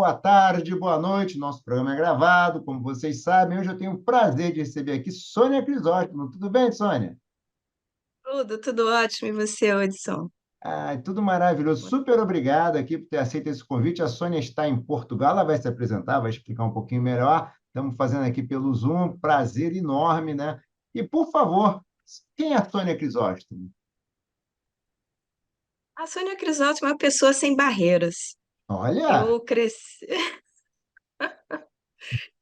boa tarde, boa noite. Nosso programa é gravado, como vocês sabem. Hoje eu tenho o prazer de receber aqui Sônia Crisóstomo. Tudo bem, Sônia? Tudo ótimo. E você, Hudson? Tudo maravilhoso. Super obrigado aqui por ter aceito esse convite. A Sônia está em Portugal, ela vai se apresentar, vai explicar um pouquinho melhor. Estamos fazendo aqui pelo Zoom, prazer enorme, né? E, por favor, quem é a Sônia Crisóstomo? A Sônia Crisóstomo é uma pessoa sem barreiras. Olha, Eu cresci,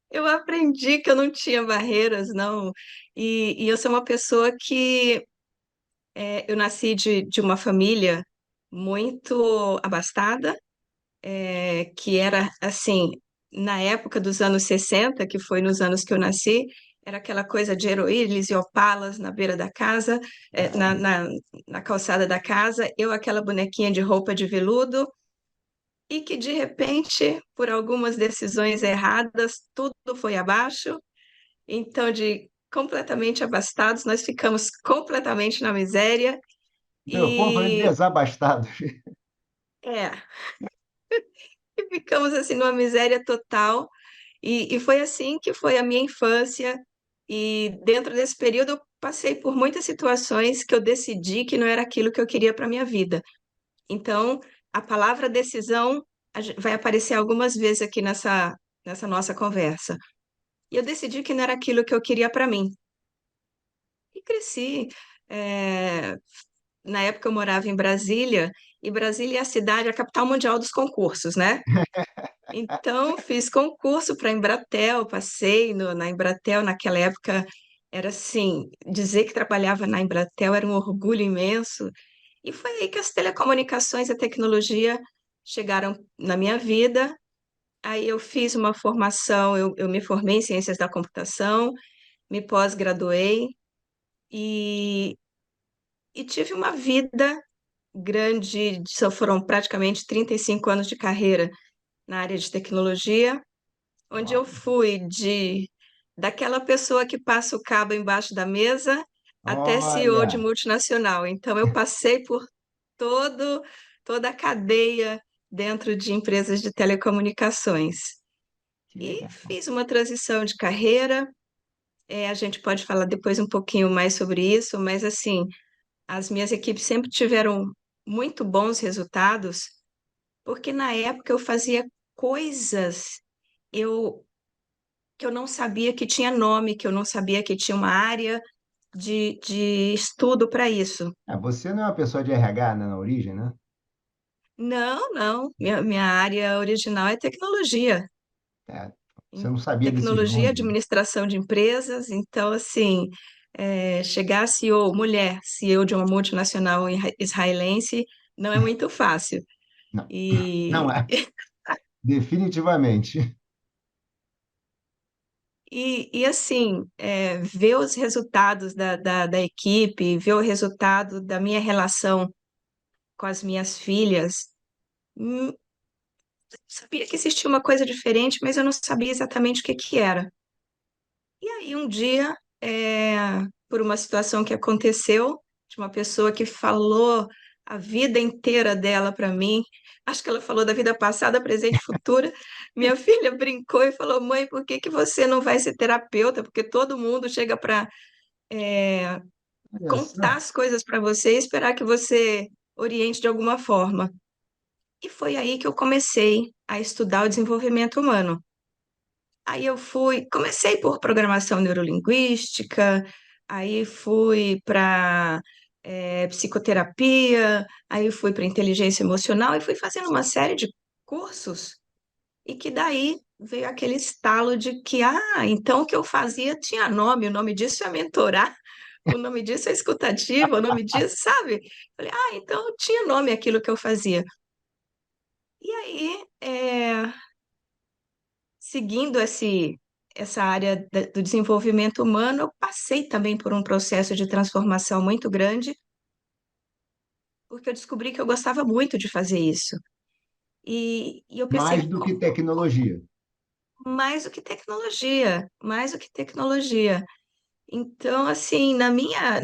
eu aprendi que eu não tinha barreiras, não. E eu sou uma pessoa que eu nasci de uma família muito abastada, que era assim, na época dos anos 60, que foi nos anos que eu nasci, era aquela coisa de heroílis e opalas na beira da casa, na calçada da casa, eu aquela bonequinha de roupa de veludo. E que de repente, por algumas decisões erradas, tudo foi abaixo. Então, de completamente abastados, nós ficamos completamente na miséria meu povo é e desabastado. é, e ficamos assim numa miséria total. E foi assim que foi a minha infância. E dentro desse período eu passei por muitas situações que eu decidi que não era aquilo que eu queria para minha vida. Então, a palavra decisão vai aparecer algumas vezes aqui nessa nossa conversa. E eu decidi que não era aquilo que eu queria para mim. E cresci. É, Na época eu morava em Brasília, e Brasília é a cidade, a capital mundial dos concursos, né? Então, fiz concurso para a Embratel, passei na Embratel, naquela época era assim, dizer que trabalhava na Embratel era um orgulho imenso. E foi aí que as telecomunicações e a tecnologia chegaram na minha vida. Aí eu fiz uma formação, eu me formei em ciências da computação, me pós-graduei e, e tive uma vida grande, foram praticamente 35 anos de carreira na área de tecnologia, onde eu fui daquela pessoa que passa o cabo embaixo da mesa até CEO de Olha, multinacional. Então eu passei por todo, toda a cadeia dentro de empresas de telecomunicações. que E legal. fiz uma transição de carreira. A gente pode falar depois um pouquinho mais sobre isso, mas assim, as minhas equipes sempre tiveram muito bons resultados, porque na época eu fazia coisas eu, que eu não sabia que tinha nome, que eu não sabia que tinha uma área de estudo para isso. Você não é uma pessoa de RH, né, na origem, né? Não, não. Minha área original é tecnologia. É, você Em não sabia desses tecnologia, nomes, né? administração de empresas. Então, assim, chegar a CEO, mulher, CEO de uma multinacional israelense, não é muito fácil. Não, não E, é, definitivamente. e assim, ver os resultados da equipe, ver o resultado da minha relação com as minhas filhas, sabia que existia uma coisa diferente, mas eu não sabia exatamente o que que era. E aí, um dia, por uma situação que aconteceu, de uma pessoa que falou a vida inteira dela para mim, acho que ela falou da vida passada, presente e futura. Minha filha brincou e falou: Mãe, por que que você não vai ser terapeuta? Porque todo mundo chega para Olha contar só. as coisas para você e esperar que você oriente de alguma forma. E foi aí que eu comecei a estudar o desenvolvimento humano. Aí comecei por programação neurolinguística, aí fui para psicoterapia, aí fui para inteligência emocional e fui fazendo uma série de cursos e que daí veio aquele estalo de que, então o que eu fazia tinha nome, o nome disso é mentorar, o nome disso é escutativa, o nome disso, sabe? Falei, então tinha nome aquilo que eu fazia. E aí, seguindo essa área do desenvolvimento humano, eu passei também por um processo de transformação muito grande, porque eu descobri que eu gostava muito de fazer isso. E eu Mais pensei, do que tecnologia. mais do que tecnologia, mais do que tecnologia. Então, assim, na minha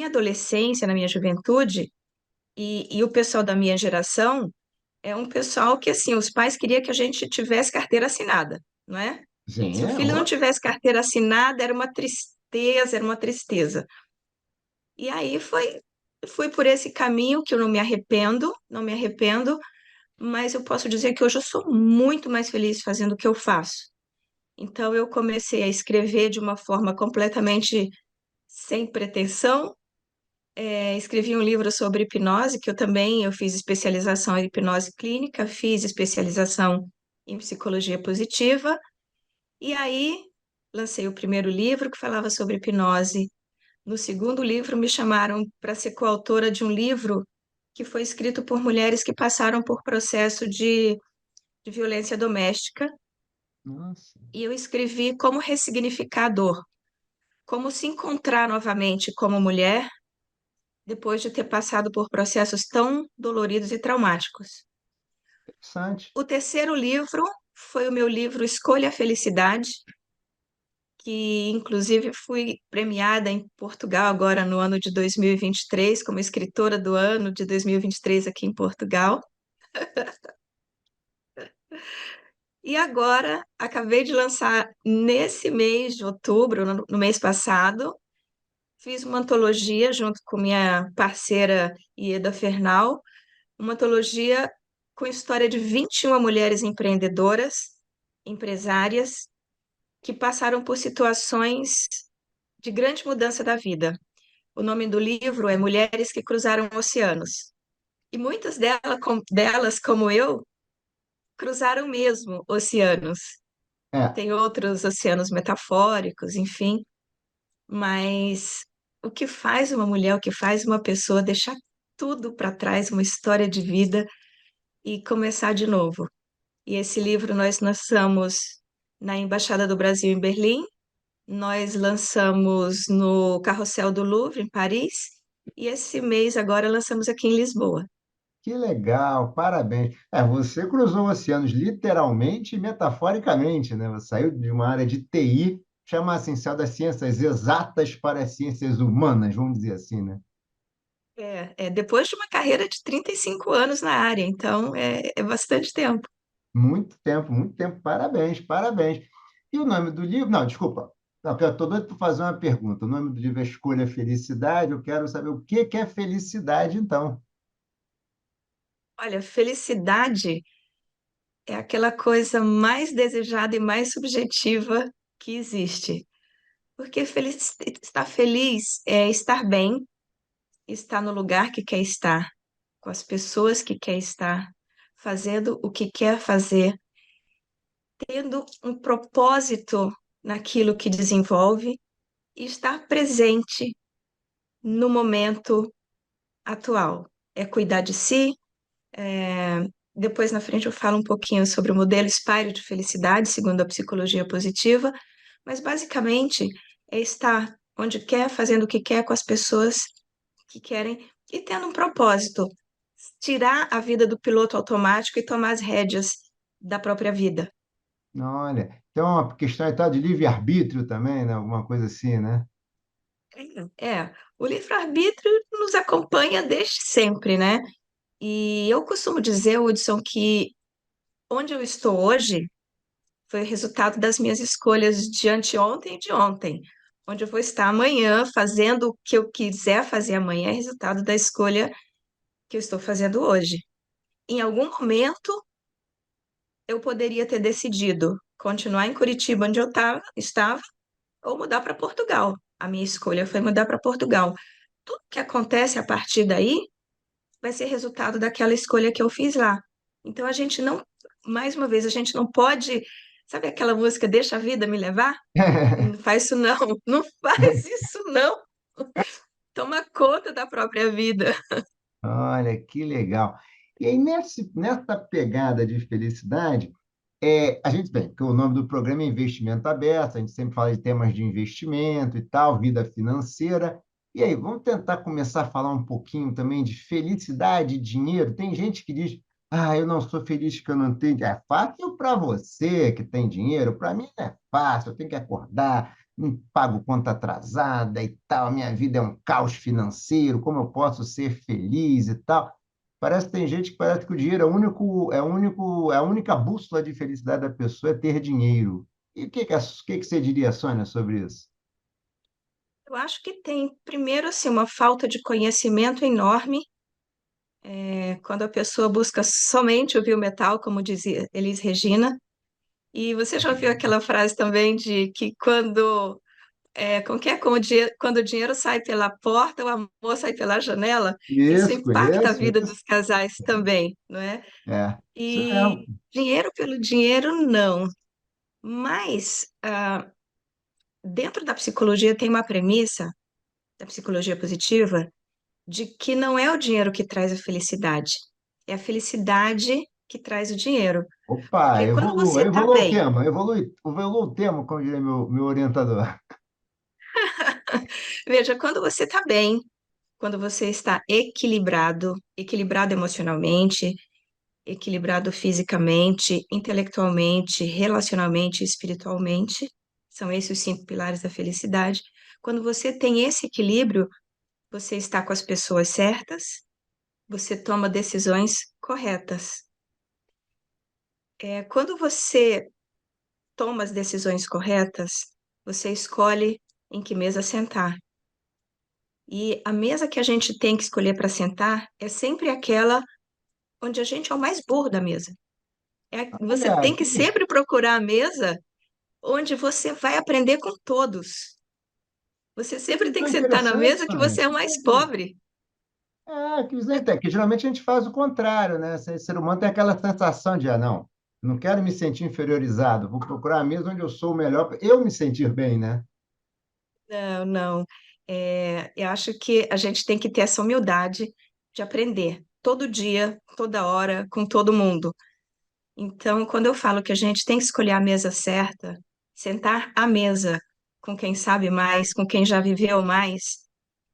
adolescência, na minha juventude, e o pessoal da minha geração, é um pessoal que, assim, os pais queriam que a gente tivesse carteira assinada, não é? Sim, Se o filho não tivesse carteira assinada, era uma tristeza, era uma tristeza. E aí fui por esse caminho que eu não me arrependo, não me arrependo, mas eu posso dizer que hoje eu sou muito mais feliz fazendo o que eu faço. Então eu comecei a escrever de uma forma completamente sem pretensão. Escrevi um livro sobre hipnose, que eu fiz especialização em hipnose clínica, fiz especialização em psicologia positiva, e aí lancei o primeiro livro que falava sobre hipnose. No segundo livro, me chamaram para ser coautora de um livro que foi escrito por mulheres que passaram por processo de violência doméstica, nossa, e eu escrevi como ressignificar a dor, como se encontrar novamente como mulher depois de ter passado por processos tão doloridos e traumáticos. interessante. O terceiro livro foi o meu livro Escolha a Felicidade, que inclusive fui premiada em Portugal agora no ano de 2023, como escritora do ano de 2023 aqui em Portugal. E agora acabei de lançar nesse mês de outubro, no mês passado, fiz uma antologia junto com minha parceira Ieda Fernal, uma antologia com história de 21 mulheres empreendedoras, empresárias, que passaram por situações de grande mudança da vida. O nome do livro é Mulheres que Cruzaram Oceanos. E muitas delas, como eu, cruzaram mesmo oceanos. É, Tem outros oceanos metafóricos, enfim, mas o que faz uma mulher, o que faz uma pessoa deixar tudo para trás, uma história de vida e começar de novo. E esse livro nós lançamos na Embaixada do Brasil em Berlim, nós lançamos no Carrossel do Louvre, em Paris, e esse mês agora lançamos aqui em Lisboa. que legal, parabéns. Você cruzou oceanos literalmente e metaforicamente, né? Você saiu de uma área de TI, chama assim, saiu das ciências exatas para as ciências humanas, vamos dizer assim, né? Depois de uma carreira de 35 anos na área, então é bastante tempo. Muito tempo, parabéns, parabéns. E o nome do livro? Não, desculpa. Não, eu estou doido para fazer uma pergunta. O nome do livro é Escolha Felicidade. Eu quero saber o que é felicidade, então. Olha, felicidade é aquela coisa mais desejada e mais subjetiva que existe. Porque estar feliz é estar bem, estar no lugar que quer estar, com as pessoas que quer estar, fazendo o que quer fazer, tendo um propósito naquilo que desenvolve e estar presente no momento atual. É cuidar de si. Depois, na frente, eu falo um pouquinho sobre o modelo Espírito de Felicidade, segundo a psicologia positiva, mas basicamente é estar onde quer, fazendo o que quer com as pessoas que querem e tendo um propósito, tirar a vida do piloto automático e tomar as rédeas da própria vida. Olha, então é uma questão aí, tá, de livre-arbítrio também, né? Alguma coisa assim, né? O livre-arbítrio nos acompanha desde sempre, né? E eu costumo dizer, Hudson, que onde eu estou hoje foi resultado das minhas escolhas de anteontem e de ontem. Onde eu vou estar amanhã, fazendo o que eu quiser fazer amanhã, é resultado da escolha que eu estou fazendo hoje. Em algum momento, eu poderia ter decidido continuar em Curitiba, onde estava, ou mudar para Portugal. A minha escolha foi mudar para Portugal. Tudo que acontece a partir daí vai ser resultado daquela escolha que eu fiz lá. Então a gente não, mais uma vez, a gente não pode, sabe aquela música Deixa a vida me levar? Não faz isso não, não faz isso não. Toma conta da própria vida. Olha, que legal. E aí, nessa pegada de felicidade, a gente, bem, que o nome do programa é Investimento Aberto, a gente sempre fala de temas de investimento e tal, vida financeira. E aí, vamos tentar começar a falar um pouquinho também de felicidade e dinheiro. Tem gente que diz, eu não sou feliz que eu não tenho. É fácil para você que tem dinheiro, para mim não é fácil, eu tenho que acordar, não pago conta atrasada e tal, minha vida é um caos financeiro, como eu posso ser feliz e tal? Parece que tem gente que parece que o dinheiro é a única bússola de felicidade da pessoa é ter dinheiro. E o que que você diria, Sônia, sobre isso? Eu acho que tem, primeiro, assim, uma falta de conhecimento enorme, quando a pessoa busca somente ouvir o metal, como dizia Elis Regina. E você já ouviu aquela frase também de que como que é? Quando o dinheiro sai pela porta, o amor sai pela janela? Isso Isso, impacta a conheço. vida dos casais também, não é? Isso E mesmo. dinheiro pelo dinheiro, não. Mas dentro da psicologia tem uma premissa, da psicologia positiva, de que não é o dinheiro que traz a felicidade, é a felicidade que traz o dinheiro. Opa, Porque quando você está evolua o bem, tema, evolua o tema, como diria meu orientador. veja, quando você está bem, quando você está equilibrado, equilibrado emocionalmente, equilibrado fisicamente, intelectualmente, relacionalmente, espiritualmente, são esses os cinco pilares da felicidade. Quando você tem esse equilíbrio, você está com as pessoas certas, você toma decisões corretas. Quando você toma as decisões corretas, você escolhe em que mesa sentar. E a mesa que a gente tem que escolher para sentar é sempre aquela onde a gente é o mais burro da mesa. Você Olha, tem que sempre procurar a mesa onde você vai aprender com todos. Você sempre que tem visão que sentar na interessante, mesa que Sônia. você é o mais pobre. Que visão interessante. Que geralmente a gente faz o contrário, né? Esse ser humano tem aquela sensação de, não, não quero me sentir inferiorizado, vou procurar a mesa onde eu sou o melhor, para eu me sentir bem, né? Não, não. Eu acho que a gente tem que ter essa humildade de aprender todo dia, toda hora, com todo mundo. Então, quando eu falo que a gente tem que escolher a mesa certa, sentar à mesa com quem sabe mais, com quem já viveu mais,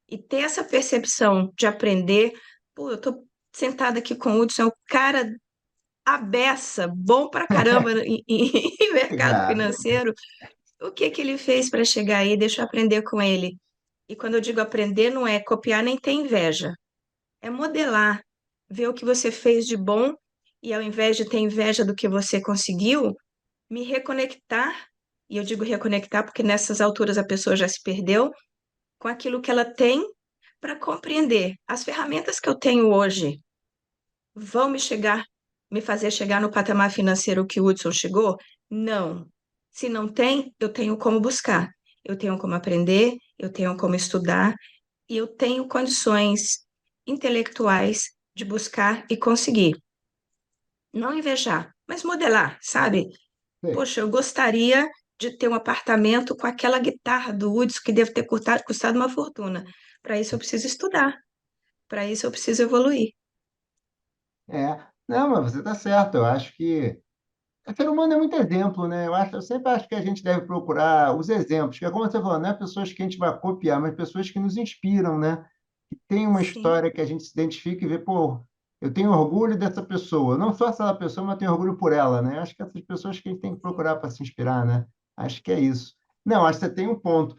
e ter essa percepção de aprender, pô, eu tô sentada aqui com o Hudson, é um cara a beça, bom pra caramba em mercado Obrigado. financeiro. O que que ele fez para chegar aí? Deixa eu aprender com ele. E quando eu digo aprender, não é copiar nem ter inveja, é modelar, ver o que você fez de bom e ao invés de ter inveja do que você conseguiu, me reconectar. E eu digo reconectar porque nessas alturas a pessoa já se perdeu com aquilo que ela tem para compreender. As ferramentas que eu tenho hoje vão me fazer chegar no patamar financeiro que o Hudson chegou? Não. Se não tem, eu tenho como buscar, eu tenho como aprender, eu tenho como estudar e eu tenho condições intelectuais de buscar e conseguir. Não invejar, mas modelar, sabe? Sei. Poxa, eu gostaria de ter um apartamento com aquela guitarra do Hudson que deve ter custado uma fortuna. Para isso eu preciso estudar, para isso eu preciso evoluir. Não, mas você está certo. Eu acho que o ser humano é muito exemplo, né? Eu sempre acho que a gente deve procurar os exemplos, que é como você falou, não é pessoas que a gente vai copiar, mas pessoas que nos inspiram, né? Que tem uma Sim. história que a gente se identifica e vê, pô, eu tenho orgulho dessa pessoa. Não só essa pessoa, mas eu tenho orgulho por ela, né? Acho que essas pessoas que a gente tem que procurar para se inspirar, né? Acho que é isso. Não, acho que você tem um ponto.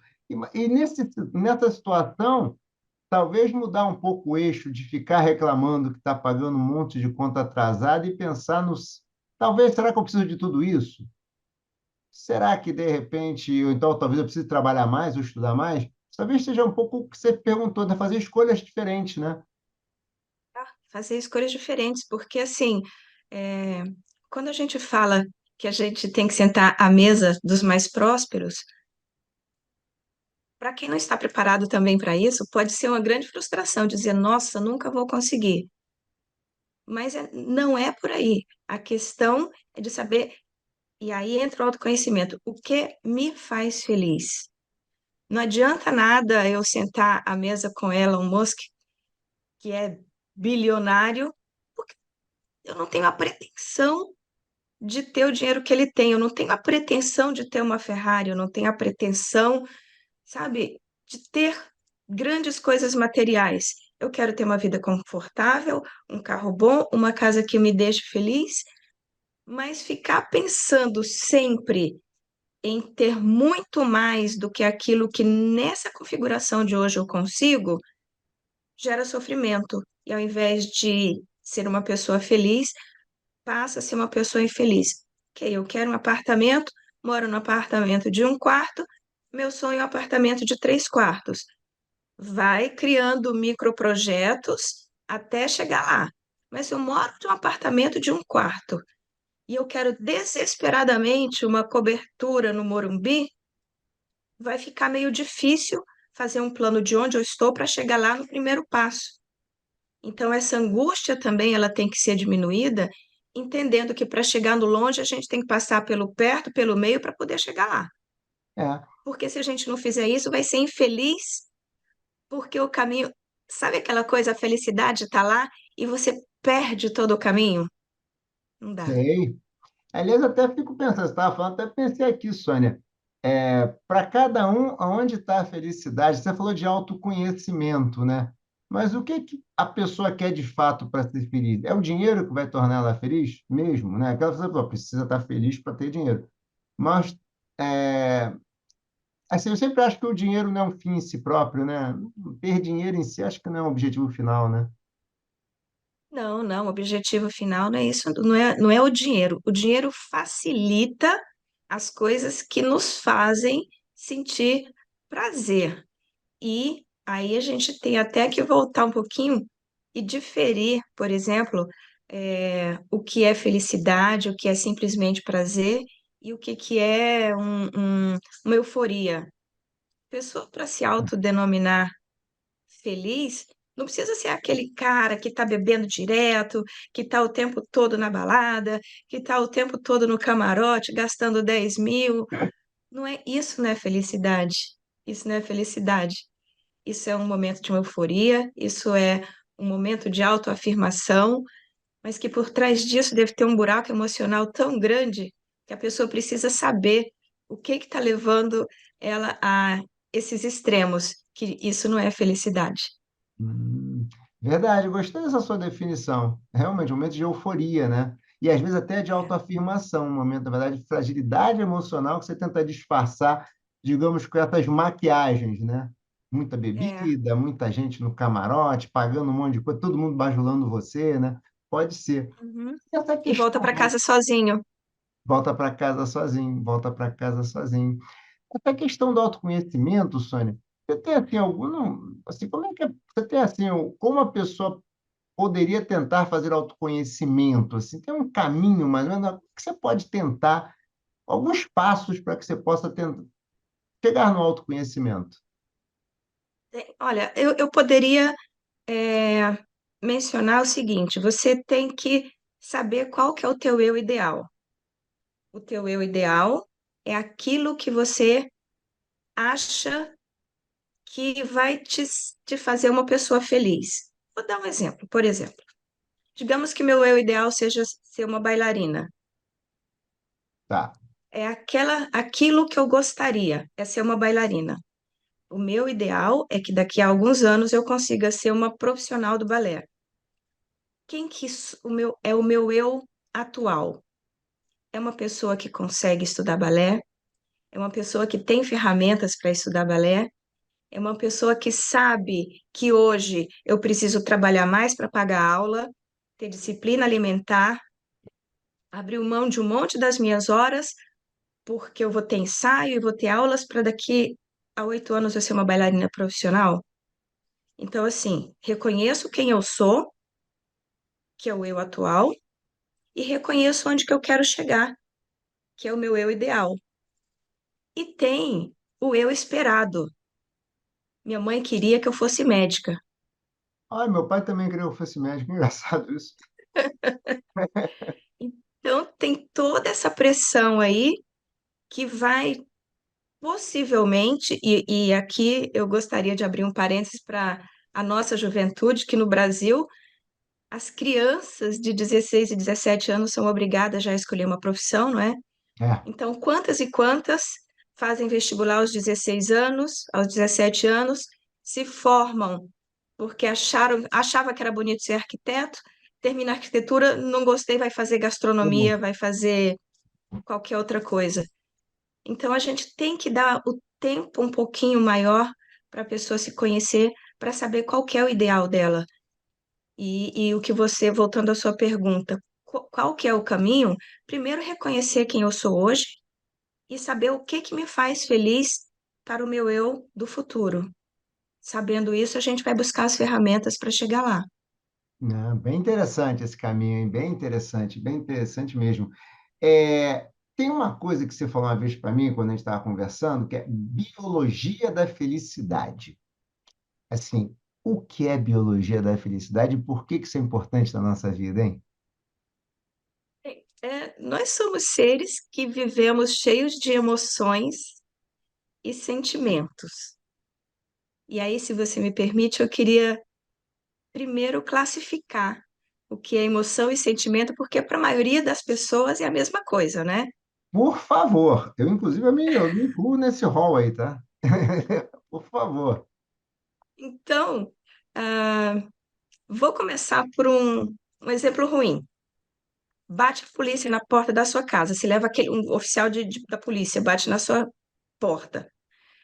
Nessa situação, talvez mudar um pouco o eixo de ficar reclamando que está pagando um monte de conta atrasada e pensar nos. Talvez, será que eu preciso de tudo isso? Será que, de repente, ou então talvez eu precise trabalhar mais ou estudar mais? Talvez seja um pouco o que você perguntou, né? Fazer escolhas diferentes, né? Fazer escolhas diferentes, porque assim, é, quando a gente fala que a gente tem que sentar à mesa dos mais prósperos, para quem não está preparado também para isso, pode ser uma grande frustração dizer, nossa, nunca vou conseguir. Mas não é por aí. A questão é de saber, e aí entra o autoconhecimento, o que me faz feliz? Não adianta nada eu sentar à mesa com Elon Musk, que é bilionário, porque eu não tenho a pretensão de ter o dinheiro que ele tem. Eu não tenho a pretensão de ter uma Ferrari, eu não tenho a pretensão, sabe, de ter grandes coisas materiais. Eu quero ter uma vida confortável, um carro bom, uma casa que me deixe feliz, mas ficar pensando sempre em ter muito mais do que aquilo que nessa configuração de hoje eu consigo, gera sofrimento. E ao invés de ser uma pessoa feliz, passa a ser uma pessoa infeliz. Ok, eu quero um apartamento, moro num apartamento de um quarto, meu sonho é um apartamento de 3 quartos. Vai criando microprojetos até chegar lá. Mas se eu moro num apartamento de um quarto e eu quero desesperadamente uma cobertura no Morumbi, vai ficar meio difícil fazer um plano de onde eu estou para chegar lá no primeiro passo. Então, essa angústia também ela tem que ser diminuída, entendendo que para chegar no longe a gente tem que passar pelo perto, pelo meio para poder chegar lá. É, Porque se a gente não fizer isso, vai ser infeliz, porque o caminho, sabe aquela coisa, a felicidade está lá e você perde todo o caminho? Não dá. sei. Aliás, até fico pensando, você estava falando, até pensei aqui, Sônia, para cada um, aonde está a felicidade? Você falou de autoconhecimento, né? Mas o que que a pessoa quer de fato para ser feliz? É o dinheiro que vai tornar ela feliz mesmo, né? Aquela pessoa falou, precisa estar feliz para ter dinheiro. Mas, é, assim, eu sempre acho que o dinheiro não é um fim em si próprio, né? Ter dinheiro em si, acho que não é um objetivo final, né? Não, não, o objetivo final não é isso, não é o dinheiro. O dinheiro facilita as coisas que nos fazem sentir prazer. E aí a gente tem até que voltar um pouquinho e diferir, por exemplo, o que é felicidade, o que é simplesmente prazer e o que, que é uma euforia. Pessoa para se autodenominar feliz, não precisa ser aquele cara que está bebendo direto, que está o tempo todo na balada, que está o tempo todo no camarote, gastando 10 mil. Não é, isso não é felicidade. Isso não é felicidade. Isso é um momento de uma euforia, isso é um momento de autoafirmação, mas que por trás disso deve ter um buraco emocional tão grande que a pessoa precisa saber o que está levando ela a esses extremos, que isso não é felicidade. Hum, verdade, eu gostei dessa sua definição. Realmente, um momento de euforia, né? E às vezes até de É. autoafirmação, um momento, na verdade, de fragilidade emocional que você tenta disfarçar, digamos, com essas maquiagens, né? Muita É. bebida, muita gente no camarote, pagando um monte de coisa, todo mundo bajulando você, né? Pode ser. Uhum. E essa E volta questão, para casa sozinho. volta para casa sozinho, volta para casa sozinho. Essa questão do autoconhecimento, Sônia, você tem assim algum, não, assim, como é que você tem assim, como a pessoa poderia tentar fazer autoconhecimento? Assim, tem um caminho, mais ou menos, o que você pode tentar, alguns passos para que você possa tentar chegar no autoconhecimento. Olha, eu poderia é, mencionar o seguinte: você tem que saber qual que é o teu eu ideal. O teu eu ideal é aquilo que você acha que vai te fazer uma pessoa feliz. Vou dar um exemplo. Por exemplo, digamos que meu eu ideal seja ser uma bailarina. Tá. É aquilo que eu gostaria, é ser uma bailarina. O meu ideal é que daqui a alguns anos eu consiga ser uma profissional do balé. Quem que é o meu eu atual? É uma pessoa que consegue estudar balé, é uma pessoa que tem ferramentas para estudar balé, é uma pessoa que sabe que hoje eu preciso trabalhar mais para pagar a aula, ter disciplina alimentar, abrir mão de um monte das minhas horas, porque eu vou ter ensaio e vou ter aulas para daqui a 8 anos eu ser uma bailarina profissional. Então, assim, reconheço quem eu sou, que é o eu atual, e reconheço onde que eu quero chegar, que é o meu eu ideal. E tem o eu esperado. Minha mãe queria que eu fosse médica. Ai, meu pai também queria que eu fosse médico, engraçado isso. Então, tem toda essa pressão aí que vai possivelmente, e aqui eu gostaria de abrir um parênteses para a nossa juventude, que no Brasil as crianças de 16 e 17 anos são obrigadas já a escolher uma profissão, não é? É, Então, quantas e quantas fazem vestibular aos 16 anos, aos 17 anos, se formam porque achava que era bonito ser arquiteto, termina a arquitetura, não gostei, vai fazer gastronomia, vai fazer qualquer outra coisa. Então, a gente tem que dar o tempo um pouquinho maior para a pessoa se conhecer, para saber qual que é o ideal dela. E o que você, voltando à sua pergunta, qual que é o caminho? Primeiro, reconhecer quem eu sou hoje e saber o que que me faz feliz para o meu eu do futuro. Sabendo isso, a gente vai buscar as ferramentas para chegar lá. Né? Bem interessante esse caminho, hein? Bem interessante mesmo. Tem uma coisa que você falou uma vez para mim, quando a gente estava conversando, que é biologia da felicidade. Assim, o que é biologia da felicidade e por que que isso é importante na nossa vida, hein? Nós somos seres que vivemos cheios de emoções e sentimentos. E aí, se você me permite, eu queria primeiro classificar o que é emoção e sentimento, porque para a maioria das pessoas é a mesma coisa, né? Por favor, inclusive, eu me incluo nesse rol aí, tá? Por favor. Então, ah, vou começar por um exemplo ruim. Bate a polícia na porta da sua casa, você leva um oficial da polícia, bate na sua porta.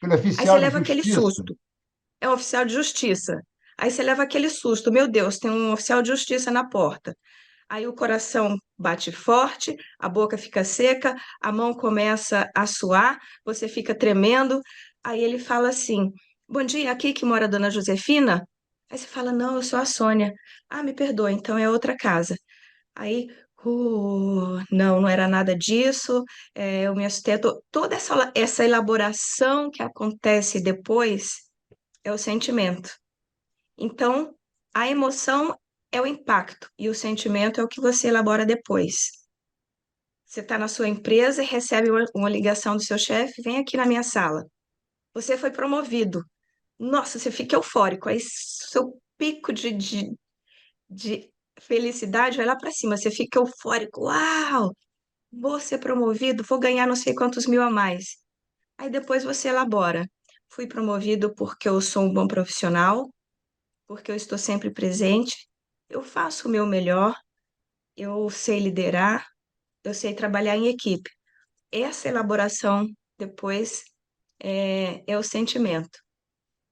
Aquele Aí você oficial de leva aquele justiça. susto. É um oficial de justiça. Aí você leva aquele susto. Meu Deus, tem um oficial de justiça na porta. Aí o coração bate forte, a boca fica seca, a mão começa a suar, você fica tremendo. Aí ele fala assim: Bom dia, aqui que mora a dona Josefina? Aí você fala: Não, eu sou a Sônia. Ah, me perdoa, então é outra casa. Aí, não, não era nada disso. Eu me assustei. Toda essa elaboração que acontece depois é o sentimento. Então, a emoção é o impacto e o sentimento é o que você elabora depois. Você está na sua empresa e recebe uma ligação do seu chefe, vem aqui na minha sala. Você foi promovido. Nossa, você fica eufórico. Aí seu pico de felicidade vai lá para cima. Você fica eufórico. Uau! Vou ser promovido, vou ganhar não sei quantos mil a mais. Aí depois você elabora. Fui promovido porque eu sou um bom profissional, porque eu estou sempre presente, eu faço o meu melhor, eu sei liderar, eu sei trabalhar em equipe. Essa elaboração depois é o sentimento.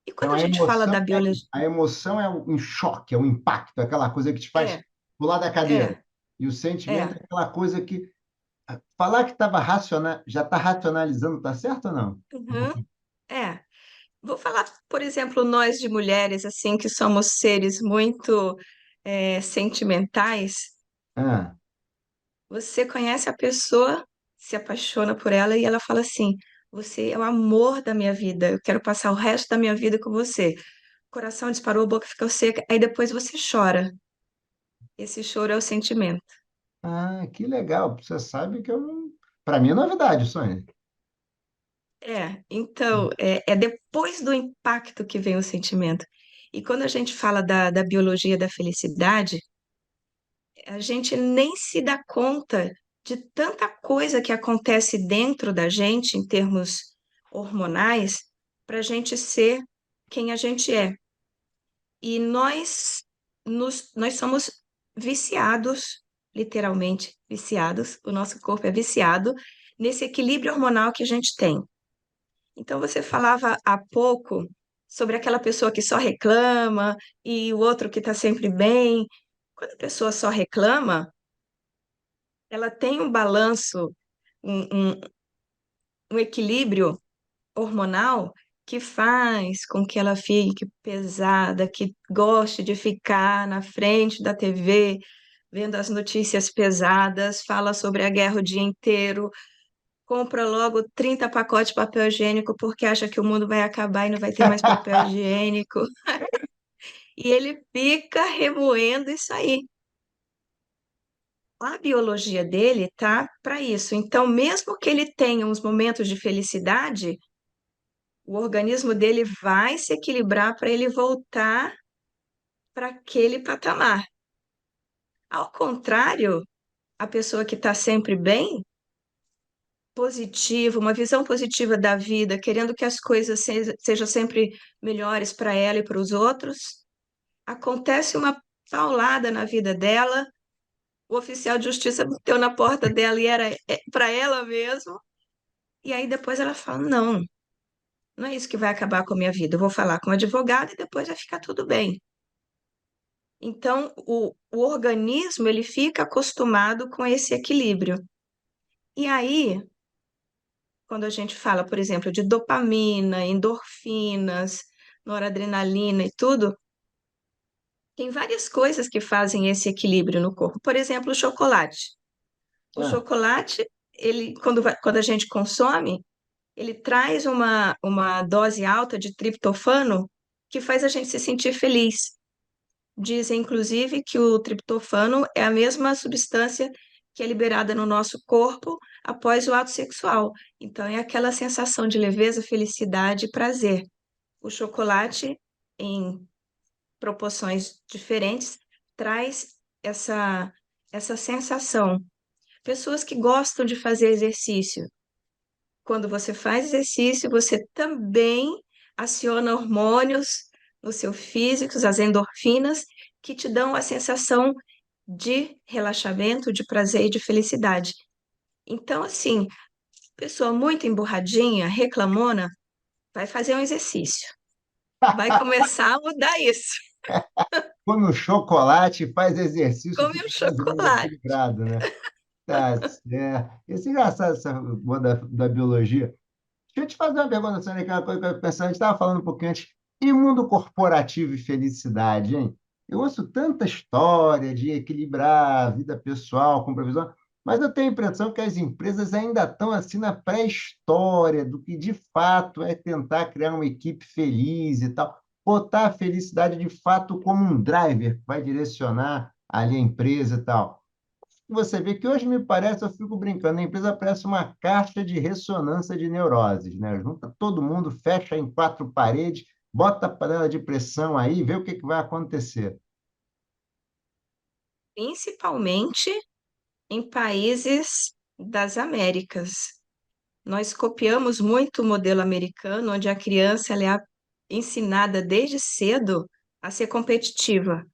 E Então, quando a gente fala da biologia, a emoção é um choque, é um impacto, é aquela coisa que te faz é, pular da cadeira. é, E o sentimento é, é aquela coisa que falar que estava já está racionalizando, tá certo ou não? uhum, é. Vou falar, por exemplo, nós de mulheres, assim, que somos seres muito sentimentais. Ah, Você conhece a pessoa, se apaixona por ela e ela fala assim: Você é o amor da minha vida, eu quero passar o resto da minha vida com você. O coração disparou, a boca ficou seca, aí depois você chora. Esse choro é o sentimento. que legal. Você sabe que eu não. Para mim é novidade, Sônia. Então, é depois do impacto que vem o sentimento. E quando a gente fala da biologia da felicidade, a gente nem se dá conta de tanta coisa que acontece dentro da gente, em termos hormonais, para a gente ser quem a gente é. E nós somos viciados, literalmente viciados, o nosso corpo é viciado nesse equilíbrio hormonal que a gente tem. Então, você falava há pouco sobre aquela pessoa que só reclama e o outro que está sempre bem. Quando a pessoa só reclama, ela tem um balanço, um, um, um equilíbrio hormonal que faz com que ela fique pesada, que goste de ficar na frente da TV, vendo as notícias pesadas, fala sobre a guerra o dia inteiro, compra logo 30 pacotes de papel higiênico porque acha que o mundo vai acabar e não vai ter mais papel higiênico. E ele fica remoendo isso aí. A biologia dele tá para isso. Então, mesmo que ele tenha uns momentos de felicidade, o organismo dele vai se equilibrar para ele voltar para aquele patamar. Ao contrário, a pessoa que está sempre bem, positiva, uma visão positiva da vida, querendo que as coisas sejam sempre melhores para ela e para os outros, acontece uma paulada na vida dela, o oficial de justiça bateu na porta dela e era para ela mesmo, e aí depois ela fala: Não, não é isso que vai acabar com a minha vida, eu vou falar com o advogado e depois vai ficar tudo bem. Então, o organismo ele fica acostumado com esse equilíbrio. E aí, quando a gente fala, por exemplo, de dopamina, endorfinas, noradrenalina e tudo, tem várias coisas que fazem esse equilíbrio no corpo. Por exemplo, o chocolate. O Ah, chocolate, ele, quando a gente consome, ele traz uma dose alta de triptofano que faz a gente se sentir feliz. Dizem, inclusive, que o triptofano é a mesma substância que é liberada no nosso corpo após o ato sexual. Então, é aquela sensação de leveza, felicidade e prazer. O chocolate, em proporções diferentes, traz essa sensação. Pessoas que gostam de fazer exercício. Quando você faz exercício, você também aciona hormônios no seu físico, as endorfinas, que te dão a sensação de relaxamento, de prazer e de felicidade. Então, assim, pessoa muito emburradinha, reclamona, vai fazer um exercício. Vai começar a mudar isso. come o chocolate, faz exercício, Come fica um mais ou menos chocolate. equilibrado, né? Tá certo. Esse é engraçado, essa boa da biologia. Deixa eu te fazer uma pergunta, Sônia, que é uma coisa que eu pensando, a gente estava falando um pouquinho antes. E mundo corporativo e felicidade, hein? Eu ouço tanta história de equilibrar a vida pessoal com previsão, mas eu tenho a impressão que as empresas ainda estão assim na pré-história do que de fato é tentar criar uma equipe feliz e tal, botar a felicidade de fato como um driver que vai direcionar ali a empresa e tal. Você vê que hoje me parece, eu fico brincando, a empresa parece uma caixa de ressonância de neuroses, né? Junta todo mundo, fecha em quatro paredes, bota a panela de pressão aí, vê o que que vai acontecer. Principalmente em países das Américas. Nós copiamos muito o modelo americano, onde a criança ela é ensinada desde cedo a ser competitiva.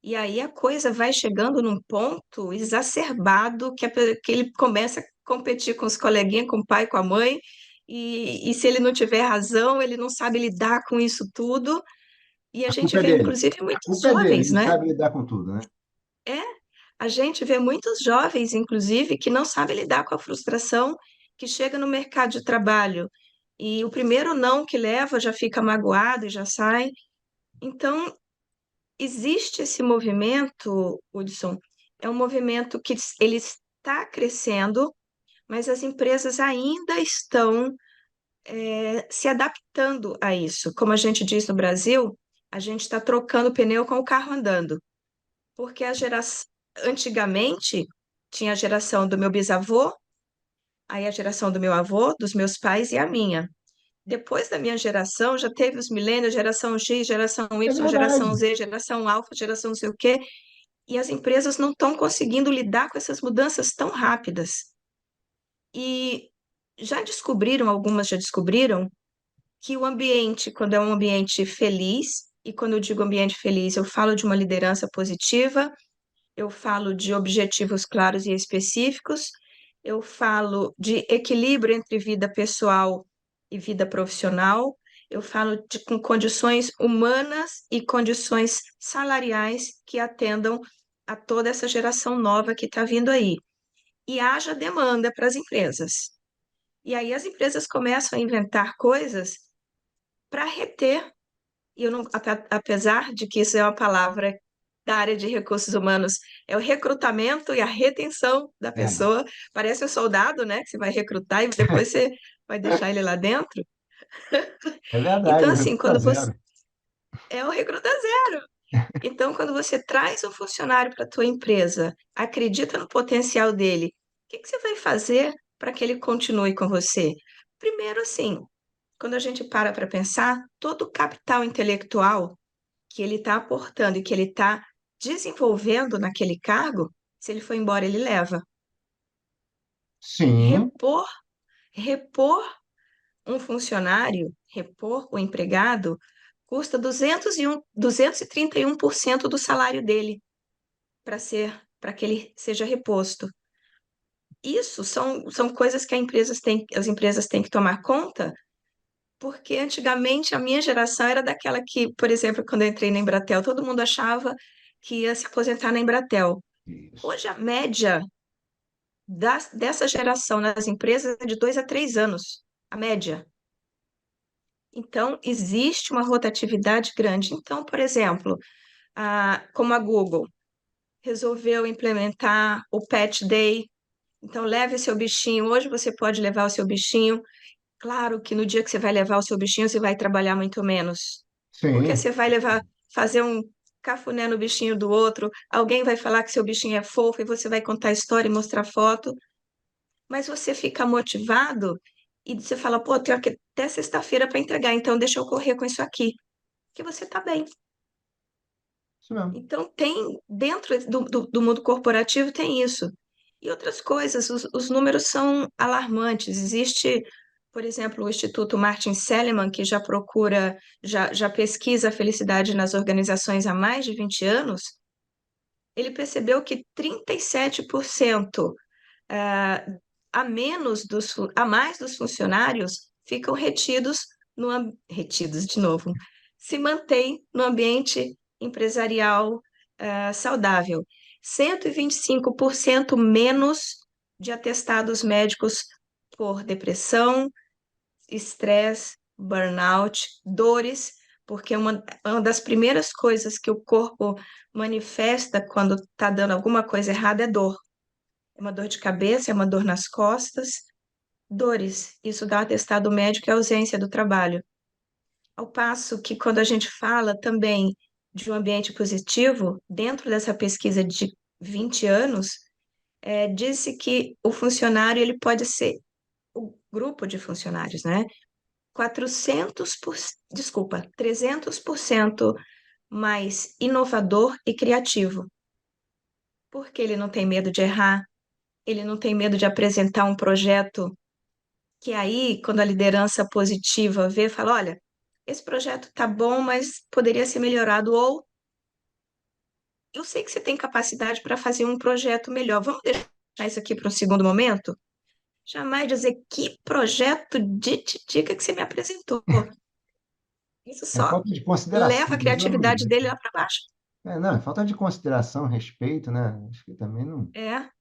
E aí a coisa vai chegando num ponto exacerbado que ele começa a competir com os coleguinhas, com o pai, com a mãe, e se ele não tiver razão, ele não sabe lidar com isso tudo. E a A gente culpa é vê, dele. inclusive, A muitos culpa é dele, jovens, ele né? sabe lidar com tudo, né? É, a gente vê muitos jovens, inclusive, que não sabem lidar com a frustração que chega no mercado de trabalho. E o primeiro não que leva já fica magoado e já sai. Então, existe esse movimento, Hudson, é um movimento que ele está crescendo, mas as empresas ainda estão se adaptando a isso. Como a gente diz no Brasil, a gente está trocando pneu com o carro andando. Porque antigamente tinha a geração do meu bisavô, aí a geração do meu avô, dos meus pais e a minha. Depois da minha geração, já teve os milênios, geração X, geração É Y, geração verdade. Z, geração alfa, geração não sei o quê, e as empresas não estão conseguindo lidar com essas mudanças tão rápidas. E algumas já descobriram, que o ambiente, quando é um ambiente feliz, e quando eu digo ambiente feliz, eu falo de uma liderança positiva, eu falo de objetivos claros e específicos, eu falo de equilíbrio entre vida pessoal e vida profissional, eu falo com condições humanas e condições salariais que atendam a toda essa geração nova que está vindo aí. E haja demanda para as empresas. E aí as empresas começam a inventar coisas para reter e eu não, apesar de que isso é uma palavra da área de recursos humanos, é o recrutamento e a retenção da É, pessoa. Parece um soldado, né? Que você vai recrutar e depois você vai deixar ele lá dentro. é verdade, Então, o assim, recruta quando você zero. é o recruta zero. Então, quando você traz um funcionário para a tua empresa, acredita no potencial dele, o que que você vai fazer para que ele continue com você? Primeiro, assim, quando a gente para pensar, todo o capital intelectual que ele está aportando e que ele está desenvolvendo naquele cargo, se ele for embora, ele leva. Sim, Repor, repor um funcionário, repor o empregado, custa 231% do salário dele para que ele seja reposto. Isso são coisas que as empresas têm que tomar conta porque antigamente a minha geração era daquela que, por exemplo, quando eu entrei na Embratel, todo mundo achava que ia se aposentar na Embratel. Isso. Hoje a média dessa geração nas empresas é de 2 a 3 anos, a média. Então, existe uma rotatividade grande. Então, por exemplo, como a Google resolveu implementar o Pet Day, então leve seu bichinho. Hoje você pode levar o seu bichinho. Claro que no dia que você vai levar o seu bichinho, você vai trabalhar muito menos, porque Sim, você vai levar, fazer um cafuné no bichinho do outro, alguém vai falar que seu bichinho é fofo e você vai contar a história e mostrar foto, mas você fica motivado e você fala, pô, tenho aqui até sexta-feira para entregar, então deixa eu correr com isso aqui, que você tá bem. isso mesmo. Então, tem, dentro do mundo corporativo, tem isso. E outras coisas, os números são alarmantes. Existe, por exemplo, o Instituto Martin Seligman, que já procura, já pesquisa a felicidade nas organizações há mais de 20 anos. Ele percebeu que 37% ah, a mais dos funcionários ficam retidos retidos de novo, se mantém no ambiente empresarial saudável. 125% menos de atestados médicos por depressão, estresse, burnout, dores, porque uma das primeiras coisas que o corpo manifesta quando está dando alguma coisa errada é dor. É uma dor de cabeça, é uma dor nas costas, dores. Isso dá atestado médico e ausência do trabalho. Ao passo que quando a gente fala também de um ambiente positivo, dentro dessa pesquisa de 20 anos, disse que o funcionário ele pode ser, o grupo de funcionários, né? 300% mais inovador e criativo, porque ele não tem medo de errar, ele não tem medo de apresentar um projeto que aí, quando a liderança positiva vê, fala, olha, esse projeto tá bom, mas poderia ser melhorado, ou eu sei que você tem capacidade para fazer um projeto melhor, vamos deixar isso aqui para um segundo momento? Jamais dizer que projeto de titica que você me apresentou. Isso É só falta de consideração, leva a mas vamos criatividade dizer. dele lá para baixo. Não, é falta de consideração, respeito, né? Acho que também não, É.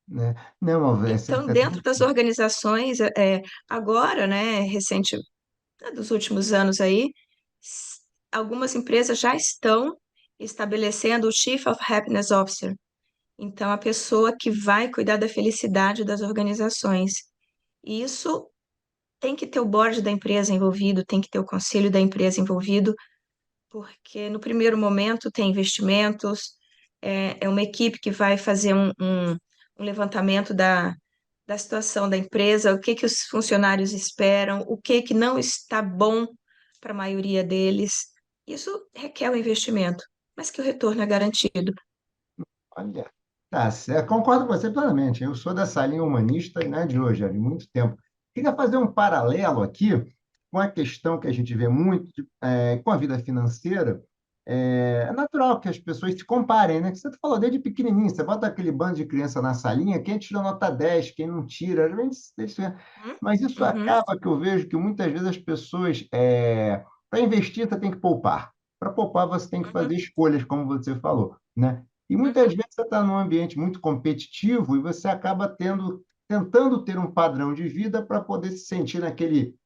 né? Não, você Então, até dentro das organizações, agora, né, recente, dos últimos anos aí, s- algumas empresas já estão estabelecendo o Chief of Happiness Officer. Então, a pessoa que vai cuidar da felicidade das organizações. E isso tem que ter o board da empresa envolvido, tem que ter o conselho da empresa envolvido, porque no primeiro momento tem investimentos, é uma equipe que vai fazer um levantamento da situação da empresa, o que que os funcionários esperam, o que que não está bom para a maioria deles. Isso requer um investimento, mas que o retorno é garantido. olha, tá certo, concordo com você plenamente. Eu sou dessa linha humanista e não é de hoje, é de muito tempo. Queria fazer um paralelo aqui com a questão que a gente vê muito com a vida financeira. É natural que as pessoas se comparem, né? Que você falou desde pequenininho, você bota aquele bando de criança na salinha, quem tirou nota 10, quem não tira, às vezes, Uhum, mas isso uhum, acaba que eu vejo que muitas vezes as pessoas, para investir, você tem que poupar. Para poupar, você tem que uhum, fazer escolhas, como você falou, né? E muitas uhum, vezes você está num ambiente muito competitivo e você acaba tentando ter um padrão de vida para poder se sentir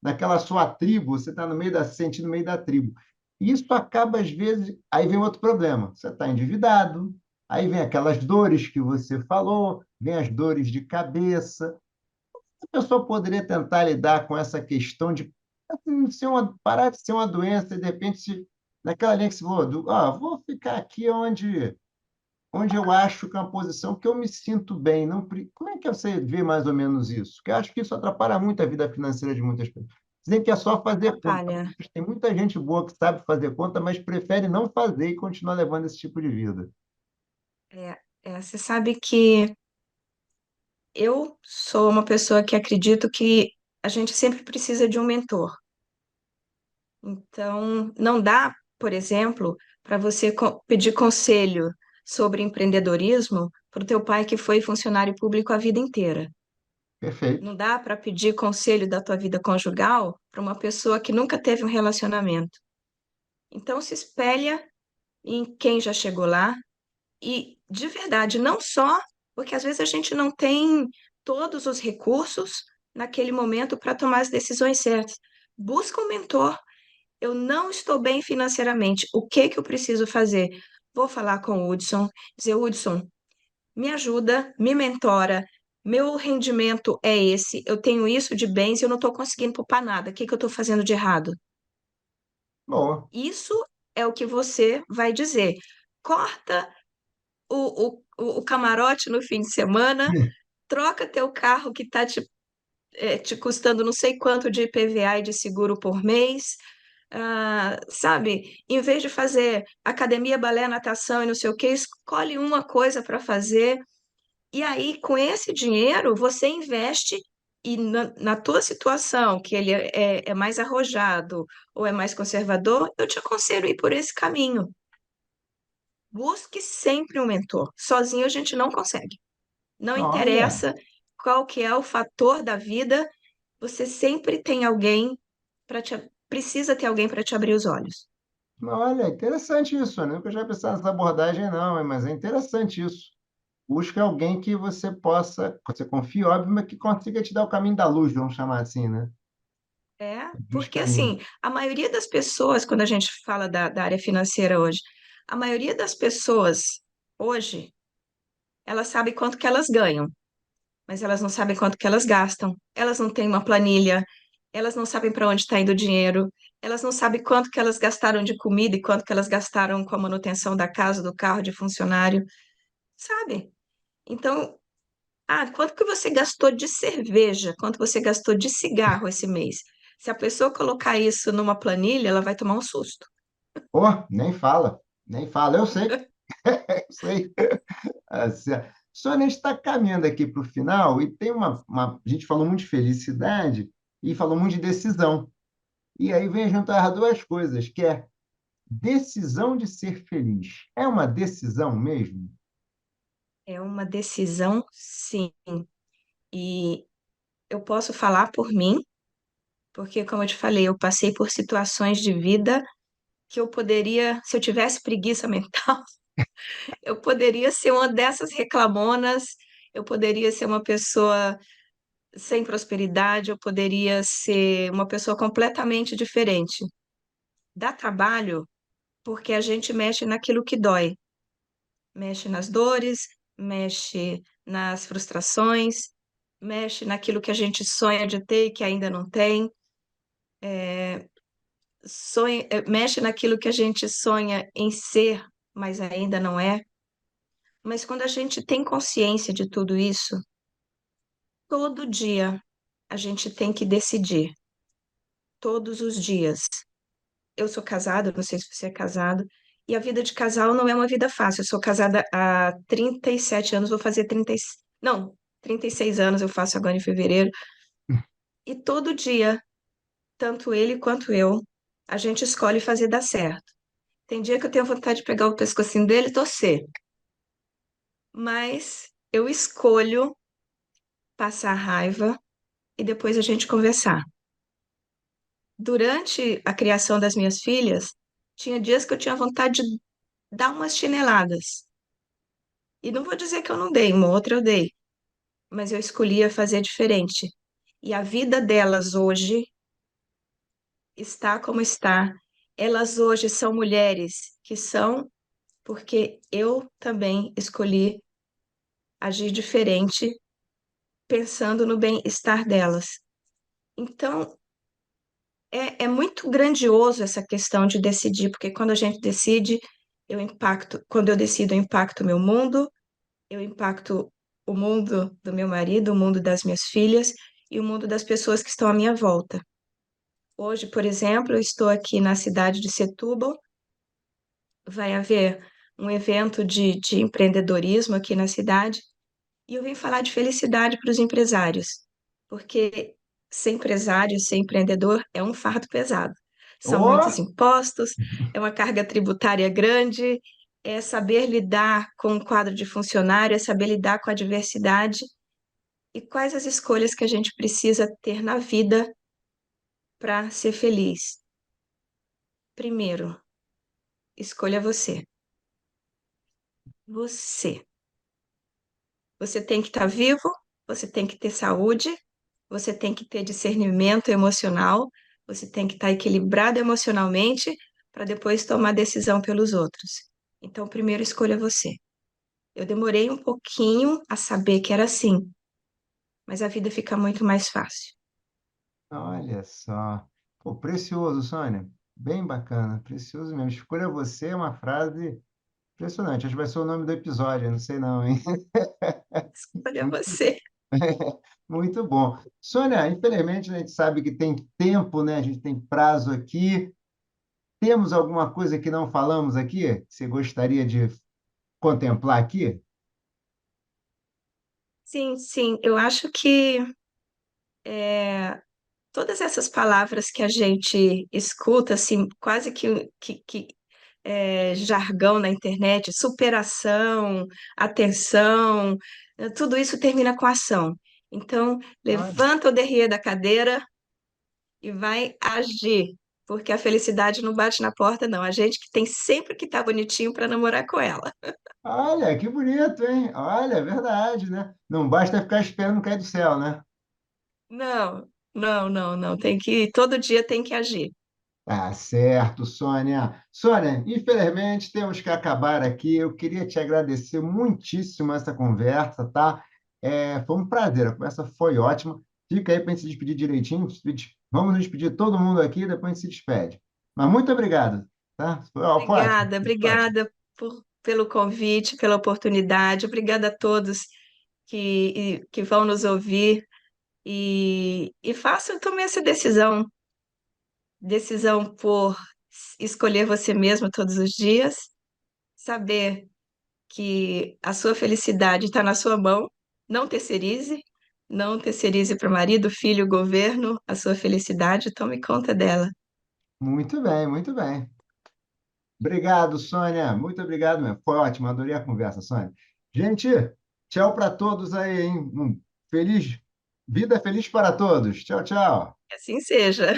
naquela sua tribo, você está no meio se sentir no meio da tribo. E isso acaba, às vezes, aí vem outro problema. Você está endividado, aí vem aquelas dores que você falou, vem as dores de cabeça. A pessoa poderia tentar lidar com essa questão de parar de ser uma doença e, de repente, naquela linha que você falou, vou ficar aqui onde eu acho que é uma posição que eu me sinto bem. Não, como é que você vê mais ou menos isso? Porque eu acho que isso atrapalha muito a vida financeira de muitas pessoas. Dizem que é só fazer conta. atrapalha. Tem muita gente boa que sabe fazer conta, mas prefere não fazer e continuar levando esse tipo de vida. Você sabe que eu sou uma pessoa que acredito que a gente sempre precisa de um mentor. Então, não dá, por exemplo, para você pedir conselho sobre empreendedorismo para o teu pai que foi funcionário público a vida inteira. Perfeito. Não dá para pedir conselho da tua vida conjugal para uma pessoa que nunca teve um relacionamento. Então, se espelha em quem já chegou lá e, de verdade, não só porque às vezes a gente não tem todos os recursos naquele momento para tomar as decisões certas. Busca um mentor. Eu não estou bem financeiramente. O que que eu preciso fazer? Vou falar com o Hudson, dizer, Hudson, me ajuda, me mentora. Meu rendimento é esse, eu tenho isso de bens e eu não estou conseguindo poupar nada. O que que eu estou fazendo de errado? Boa. Isso é o que você vai dizer. Corta o camarote no fim de semana, troca teu carro que está te custando não sei quanto de IPVA e de seguro por mês. Sabe, em vez de fazer academia, balé, natação e não sei o que, escolhe uma coisa para fazer. E aí, com esse dinheiro, você investe e na tua situação, que ele é mais arrojado ou é mais conservador, eu te aconselho a ir por esse caminho. Busque sempre um mentor. Sozinho a gente não consegue. Não Olha, interessa qual que é o fator da vida, você sempre tem alguém precisa ter alguém para te abrir os olhos. olha, interessante isso, né? Nunca já pensei nessa abordagem, não, mas é interessante isso. Busca alguém que você possa, que você confie, óbvio, mas que consiga te dar o caminho da luz, vamos chamar assim, né? É, Diz porque caminho. assim, a maioria das pessoas, quando a gente fala da área financeira hoje, a maioria das pessoas hoje, elas sabem quanto que elas ganham, mas elas não sabem quanto que elas gastam. Elas não têm uma planilha, elas não sabem para onde está indo o dinheiro, elas não sabem quanto que elas gastaram de comida e quanto que elas gastaram com a manutenção da casa, do carro, de funcionário, sabe? Então, quanto que você gastou de cerveja? Quanto você gastou de cigarro esse mês? Se a pessoa colocar isso numa planilha, ela vai tomar um susto. Pô, nem fala, nem fala. Eu sei, eu sei. Assim, Sônia, a gente está caminhando aqui para o final e tem a gente falou muito de felicidade e falou muito de decisão. E aí vem juntar duas coisas, que é decisão de ser feliz. É uma decisão mesmo? É uma decisão, sim. E eu posso falar por mim, porque, como eu te falei, eu passei por situações de vida que eu poderia, se eu tivesse preguiça mental, eu poderia ser uma dessas reclamonas, eu poderia ser uma pessoa sem prosperidade, eu poderia ser uma pessoa completamente diferente. Dá trabalho porque a gente mexe naquilo que dói, mexe nas dores, mexe nas frustrações, mexe naquilo que a gente sonha de ter e que ainda não tem, mexe naquilo que a gente sonha em ser, mas ainda não é. Mas quando a gente tem consciência de tudo isso, todo dia a gente tem que decidir, todos os dias. Eu sou casada, não sei se você é casado, e a vida de casal não é uma vida fácil. Eu sou casada há 37 anos, vou fazer 30, não, 36 anos eu faço agora em fevereiro. E todo dia, tanto ele quanto eu, a gente escolhe fazer dar certo. Tem dia que eu tenho vontade de pegar o pescocinho dele e torcer, mas eu escolho passar raiva e depois a gente conversar. Durante a criação das minhas filhas, tinha dias que eu tinha vontade de dar umas chineladas. E não vou dizer que eu não dei, uma outra eu dei, mas eu escolhia fazer diferente. E a vida delas hoje está como está. Elas hoje são mulheres que são porque eu também escolhi agir diferente, pensando no bem-estar delas. Então, é muito grandioso essa questão de decidir, porque quando a gente decide, quando eu decido, eu impacto o meu mundo, eu impacto o mundo do meu marido, o mundo das minhas filhas e o mundo das pessoas que estão à minha volta. Hoje, por exemplo, eu estou aqui na cidade de Setúbal, vai haver um evento de empreendedorismo aqui na cidade e eu vim falar de felicidade para os empresários, porque ser empresário, ser empreendedor é um fardo pesado. São muitos Ô, impostos, é uma carga tributária grande, é saber lidar com o quadro de funcionário, é saber lidar com a diversidade. E quais as escolhas que a gente precisa ter na vida para ser feliz? Primeiro, escolha você. Você. Você tem que estar vivo, você tem que ter saúde, você tem que ter discernimento emocional, você tem que estar equilibrado emocionalmente para depois tomar decisão pelos outros. Então, primeiro escolha você. Eu demorei um pouquinho a saber que era assim, mas a vida fica muito mais fácil. Olha só. Pô, precioso, Sônia. Bem bacana, precioso mesmo. Escolha você é uma frase impressionante. Acho que vai ser o nome do episódio, não sei não, hein? Escolha você. Muito bom. Sônia, infelizmente a gente sabe que tem tempo, né? A gente tem prazo aqui. Temos alguma coisa que não falamos aqui? Que você gostaria de contemplar aqui? Sim, sim, eu acho que todas essas palavras que a gente escuta, assim, quase que jargão na internet, superação, atenção, tudo isso termina com ação. Então, Olha. levanta o derrière da cadeira e vai agir, porque a felicidade não bate na porta, não. A gente que tem sempre que estar bonitinho para namorar com ela. Olha, que bonito, hein? Olha, é verdade, né? Não basta ficar esperando cair do céu, né? Não, não, não, não. Todo dia tem que agir. Tá certo, Sônia. Sônia, infelizmente temos que acabar aqui. Eu queria te agradecer muitíssimo essa conversa, tá? Foi um prazer, a conversa foi ótima. Fica aí para a gente se despedir direitinho. Vamos nos despedir todo mundo aqui, depois a gente se despede. Mas muito obrigado, tá? Foi ótimo. Obrigada, Foi ótimo. obrigada pelo convite, pela oportunidade. Obrigada a todos que vão nos ouvir e façam também essa decisão por escolher você mesmo todos os dias, saber que a sua felicidade está na sua mão, não terceirize, não terceirize para o marido, filho, governo, a sua felicidade, tome conta dela. Muito bem, muito bem. Obrigado, Sônia. Muito obrigado mesmo. Foi ótimo, adorei a conversa, Sônia. Gente, tchau para todos aí, hein? Feliz, vida feliz para todos. Tchau, tchau. Que assim seja.